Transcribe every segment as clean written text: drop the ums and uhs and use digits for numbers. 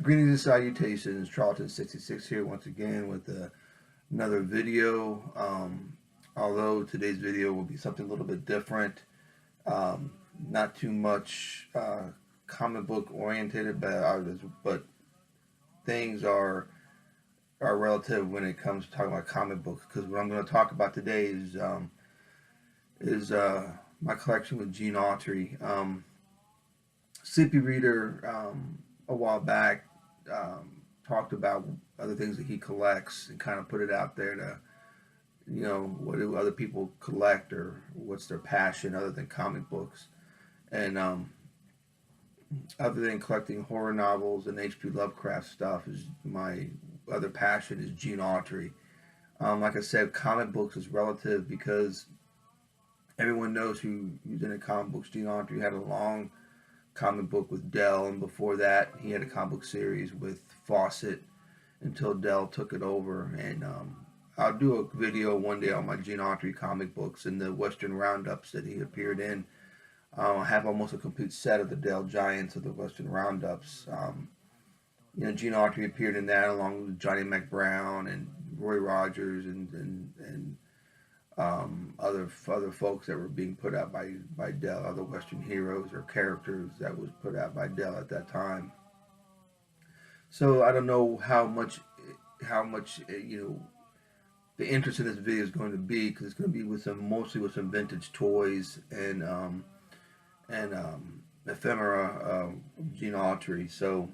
Greetings and salutations, Charlton66 here once again with another video. Although today's video will be something a little bit different, not too much comic book oriented, but things are relative when it comes to talking about comic books. Because what I'm going to talk about today is my collection with Gene Autry. Sleepy Reader a while back talked about other things that he collects and kind of put it out there to, what do other people collect or what's their passion other than comic books. And other than collecting horror novels and H.P. Lovecraft stuff, is my other passion is Gene Autry. Like I said, comic books is relative because everyone knows who's into comic books. Gene Autry had a long comic book with Dell, and before that, he had a comic book series with Fawcett until Dell took it over. And I'll do a video one day on my Gene Autry comic books and the Western Roundups that he appeared in. I have almost a complete set of the Dell Giants of the Western Roundups. Gene Autry appeared in that along with Johnny McBrown and Roy Rogers and other folks that were being put out by Dell, other Western heroes or characters that was put out by Dell at that time. So I don't know how much the interest in this video is going to be, because it's going to be mostly with some vintage toys and ephemera Gene Autry. So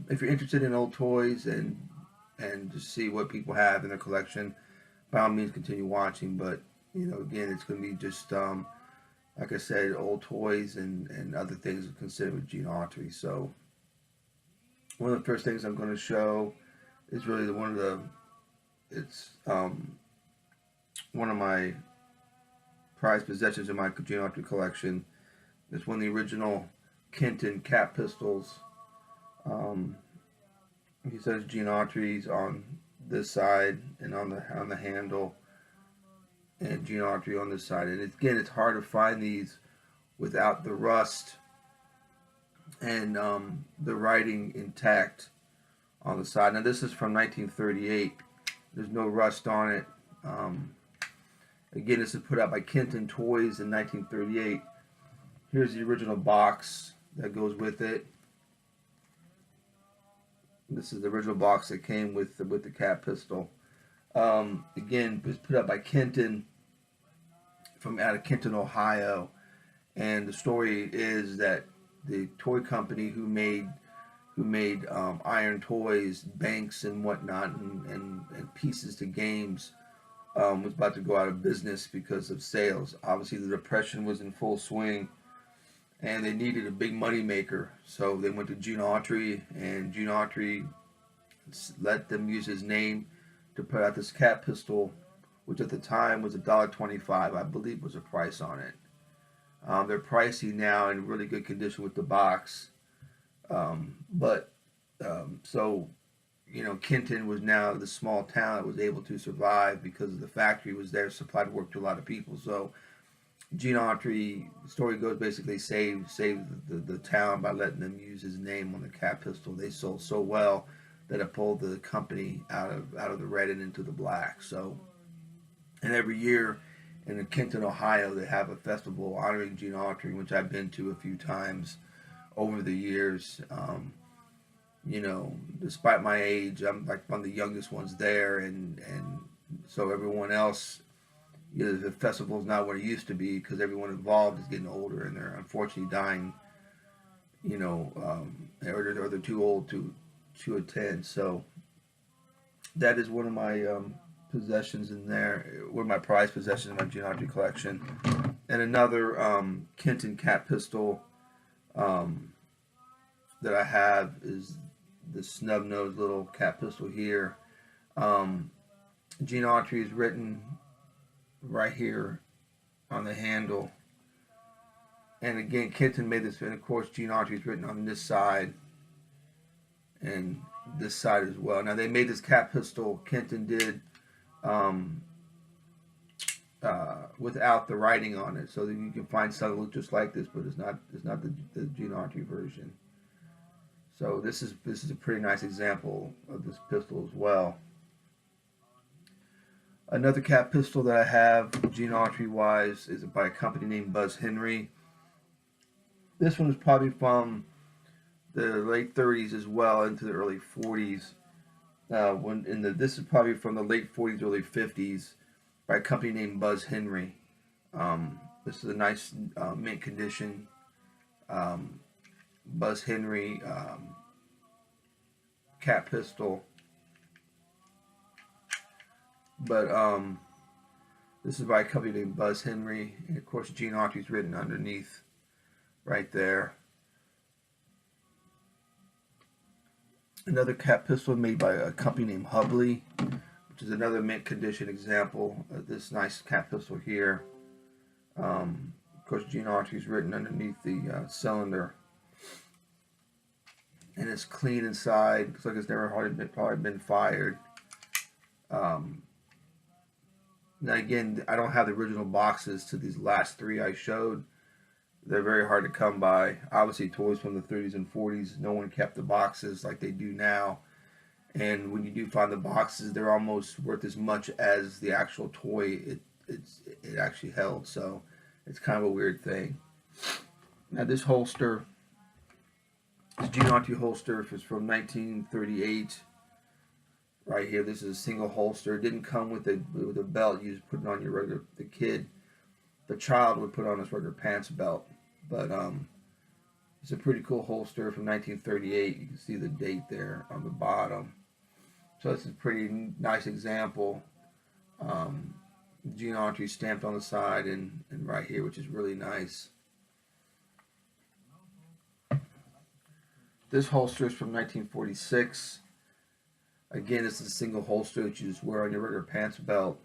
if you're interested in old toys and to see what people have in their collection, by all means continue watching. But again, it's going to be just like I said, old toys and other things considered with Gene Autry. So one of the first things I'm going to show is really one of my prized possessions in my Gene Autry collection. It's one of the original Kenton cap pistols. He says Gene Autry's on this side and on the handle, and Gene Autry on this side. And again, it's hard to find these without the rust and the writing intact on the side. Now this is from 1938. There's no rust on it. Again, this is put out by Kenton Toys in 1938. Here's the original box that goes with it. This is the original box that came with the cap pistol. Again, it was put out by Kenton from out of Kenton, Ohio. And the story is that the toy company who made iron toys, banks and whatnot, and pieces to games, was about to go out of business because of sales. Obviously, the Depression was in full swing, and they needed a big money maker. So they went to Gene Autry, and Gene Autry let them use his name to put out this cap pistol, which at the time was $1.25, I believe, was the price on it. They're pricey now, in really good condition with the box. Kenton was now the small town that was able to survive because the factory was there, supplied work to a lot of people. So Gene Autry, the story goes, basically saved the town by letting them use his name on the cap pistol. They sold so well that it pulled the company out of the red and into the black. So, and every year in Kenton, Ohio, they have a festival honoring Gene Autry, which I've been to a few times over the years. Despite my age, I'm like one of the youngest ones there, and so everyone else, the festival is not what it used to be because everyone involved is getting older and they're unfortunately dying, or they're too old to attend. So that is one of my possessions in there, one of my prized possessions in my Gene Autry collection. And another Kenton cap pistol that I have is the snub-nosed little cap pistol here. Gene Autry is written right here on the handle. And again, Kenton made this, and of course Gene Autry is written on this side and this side as well. Now they made this cap pistol, Kenton did, without the writing on it, so that you can find some that look just like this, but it's not the Gene Autry version. So this is a pretty nice example of this pistol as well. Another cat pistol that I have, Gene Autry wise, is by a company named Buzz Henry. This one is probably from the late 30s as well into the early 40s. This is probably from the late 40s, early 50s, by a company named Buzz Henry. This is a nice mint condition Buzz Henry cat pistol. But this is by a company named Buzz Henry, and of course Gene Autry's written underneath right there. Another cat pistol made by a company named Hubley, which is another mint condition example of this nice cat pistol here. Of course Gene Autry's written underneath the cylinder. And it's clean inside. Looks like it's never probably been fired. Now again, I don't have the original boxes to these last three I showed. They're very hard to come by. Obviously, toys from the 30s and 40s, no one kept the boxes like they do now. And when you do find the boxes, they're almost worth as much as the actual toy it actually held. So it's kind of a weird thing. Now this holster, this Gene Autry holster is from 1938. Right here, this is a single holster. It didn't come with a belt. You just put it on your regular. The child would put on his regular pants belt. But it's a pretty cool holster from 1938. You can see the date there on the bottom. So it's a pretty nice example. Gene Autry stamped on the side and right here, which is really nice. This holster is from 1946. Again, this is a single holster that you just wear on your regular pants belt.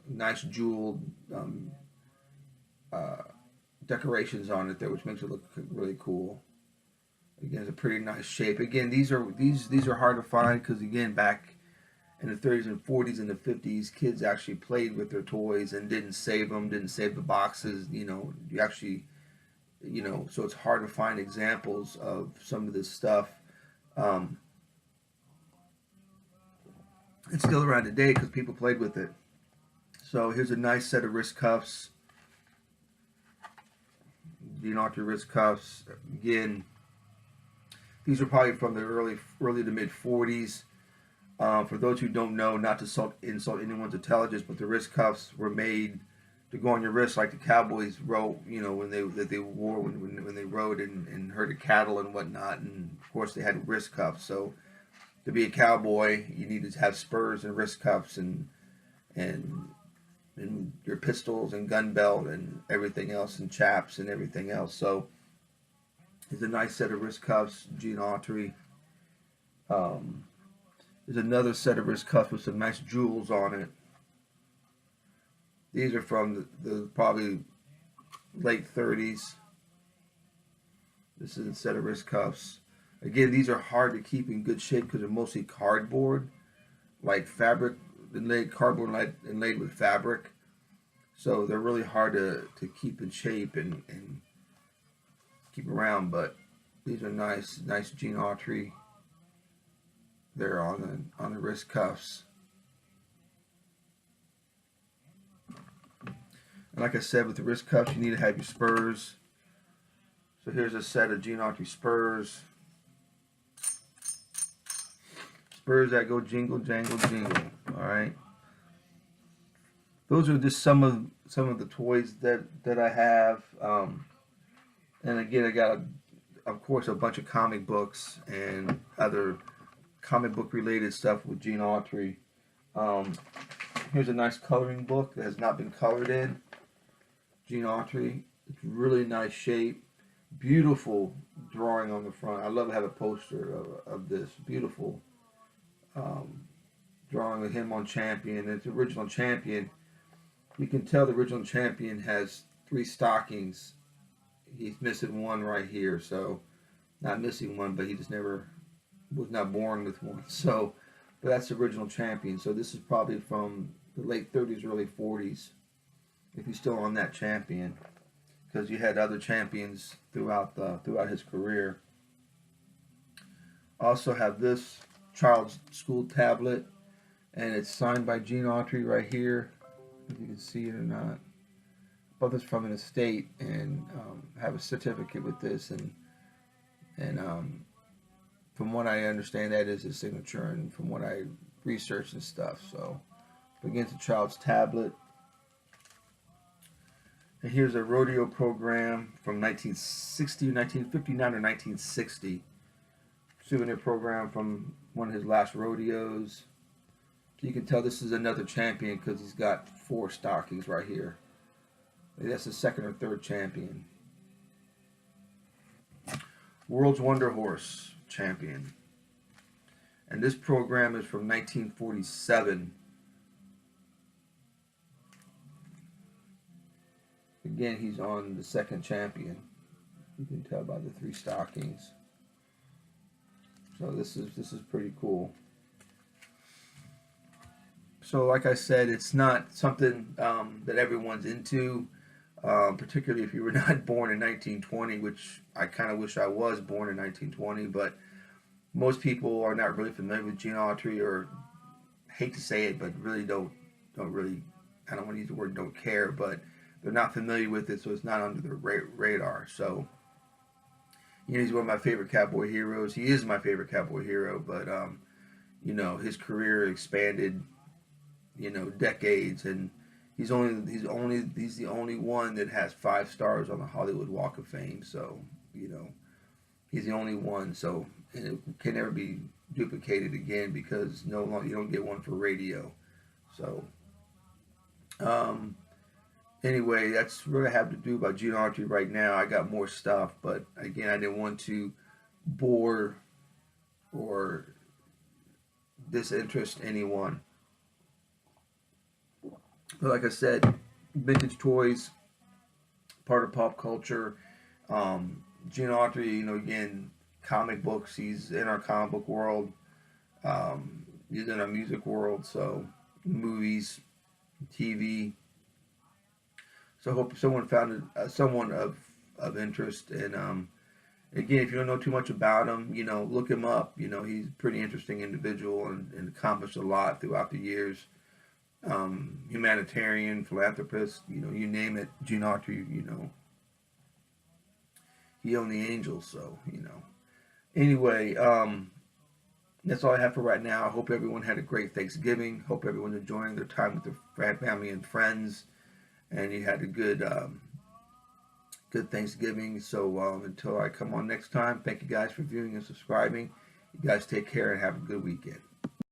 Nice jeweled decorations on it there, which makes it look really cool. Again, it's a pretty nice shape. Again, these are hard to find because again, back in the 30s and 40s and the 50s, kids actually played with their toys and didn't save them, didn't save the boxes. You actually, so it's hard to find examples of some of this stuff. It's still around today because people played with it. So here's a nice set of wrist cuffs. Gene Autry wrist cuffs. Again, these are probably from the early to mid 40s. For those who don't know, not to insult anyone's intelligence, but the wrist cuffs were made to go on your wrist like the cowboys rode, when they wore when they rode and herded cattle and whatnot. And of course, they had wrist cuffs. So to be a cowboy, you needed to have spurs and wrist cuffs and your pistols and gun belt and everything else and chaps and everything else. So it's a nice set of wrist cuffs, Gene Autry. There's another set of wrist cuffs with some nice jewels on it. These are from the probably late 30s. This is a set of wrist cuffs. Again, these are hard to keep in good shape because they're mostly cardboard, like fabric, cardboard inlaid with fabric. So they're really hard to keep in shape and keep around. But these are nice Gene Autry. They're on the wrist cuffs. And like I said, with the wrist cuffs, you need to have your spurs. So here's a set of Gene Autry spurs. Spurs that go jingle, jangle, jingle. All right. Those are just some of the toys that I have. And again, I got, of course, a bunch of comic books and other comic book related stuff with Gene Autry. Here's a nice coloring book that has not been colored in. Gene Autry. It's really nice shape. Beautiful drawing on the front. I love to have a poster of this. Beautiful drawing of him on Champion. It's original Champion. You can tell the original Champion has 3 stockings. He's missing one right here. So, not missing one, but he just never was not born with one. So, but that's the original Champion. So this is probably from the late 30s, early 40s. If he's still on that Champion. because you had other champions throughout his career. Also have this child's school tablet, and it's signed by Gene Autry right here. If you can see it or not. Both is from an estate, and have a certificate with this, and from what I understand, that is his signature, and from what I researched and stuff. So, again, it's a child's tablet. And here's a rodeo program from 1960, 1959, or 1960. Souvenir program from one of his last rodeos. So you can tell this is another champion because he's got 4 stockings right here. Maybe that's the second or third champion. World's Wonder Horse champion. And this program is from 1947. Again, he's on the second champion. You can tell by the 3 stockings. So this is pretty cool. So like I said, it's not something that everyone's into, particularly if you were not born in 1920, which I kind of wish I was born in 1920, but most people are not really familiar with Gene Autry, or hate to say it, but really don't really, I don't want to use the word don't care, but they're not familiar with it, so it's not under their radar. So, you know, he's one of my favorite cowboy heroes. He is my favorite cowboy hero, but you know, his career expanded, you know, decades, and he's the only one that has 5 stars on the Hollywood Walk of Fame. So, you know, he's the only one. So, and it can never be duplicated again, because no longer, you don't get one for radio. So, anyway, that's what I have to do about Gene Autry right now. I got more stuff, but again, I didn't want to bore or disinterest anyone. But like I said, vintage toys, part of pop culture. Gene Autry, you know, again, comic books. He's in our comic book world. He's in our music world. So, movies, TV. So I hope someone found it, someone of interest. And again, if you don't know too much about him, you know, look him up. You know, he's a pretty interesting individual, and accomplished a lot throughout the years. Humanitarian, philanthropist, you know, you name it. Gene Autry, you know, he owned the Angels. So, you know. Anyway, that's all I have for right now. I hope everyone had a great Thanksgiving. Hope everyone's enjoying their time with their family and friends, and you had a good Thanksgiving. So until I come on next time, thank you guys for viewing and subscribing. You guys take care and have a good weekend.